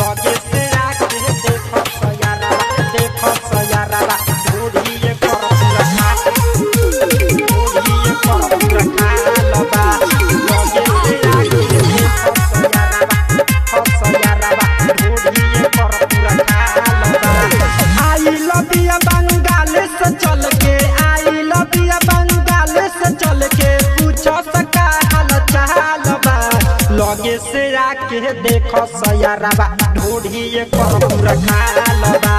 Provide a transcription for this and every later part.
लगे से आके देखो सयारावा ढोढ़ी कर पूरा खा लबा लगे से आके देखो सयारावा ढोढ़ी कर पूरा खा लबा। आई लव यू बंगाल से चल के आई लव यू बंगाल से चल के पूछो सका हाल चाल बा लगे से आके देखो सयारावा ढोढ़ी कर पूरा खा लबा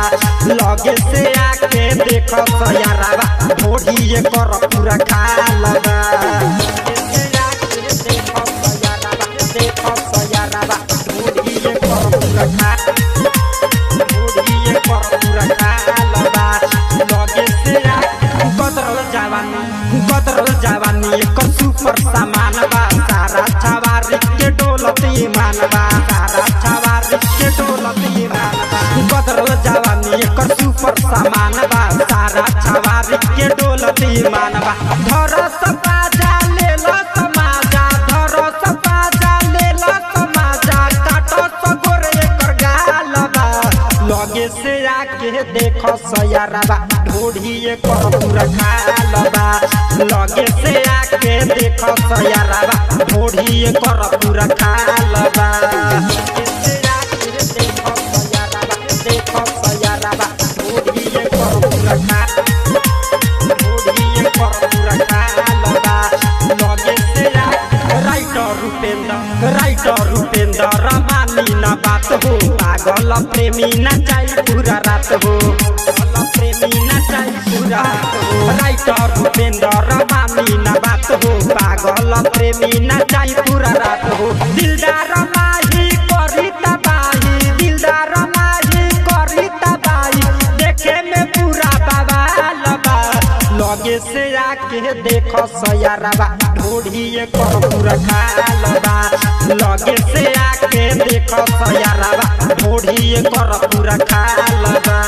लगे से आके देखो सयारावा ढोढ़ी कर पूरा खा लबा। देखो सयारावा ढोढ़ी कर पूरा खा लगे से गदरल जवानी एक सुपर सामान बा सारा छवारी के डोलत ईमान बा सारा छवारी के डोलत ईमान बा गदरल जवानी एक सुपर सामान बा सारा छवारी के डोलत ईमान बा धर सपाजा ले लो समाजा धर सपाजा ले लो समाजा काटो सगोर एकर गाल बा लगे से आके देखो सयारावा ढोढ़ी कर पूरा खा लबा लगे से आके देखो सयारावा ढोढ़ी कर पूरा खा लबा। देखो सयारावा ढोढ़ी कर पूरा खा लबा लगे से राइटर रूपेंद्र मानी न बात हो पागल प्रेमी न चाहिए पूरा रात हो प्रेमी न चाहिए पूरा राइटर रूपेंद्र मानी न बात हो पागल प्रेमी न चाहिए पूरा रात हो दिलदार माही करी तबाही दिलदार माही करी तबाही देखे में पूरा बवाल बा लगे से आके देखो सयारावा ढोढ़ी कर पूरा खा लबा लगे से आके देखो सयारावा ढोढ़ी कर पूरा खा लबा।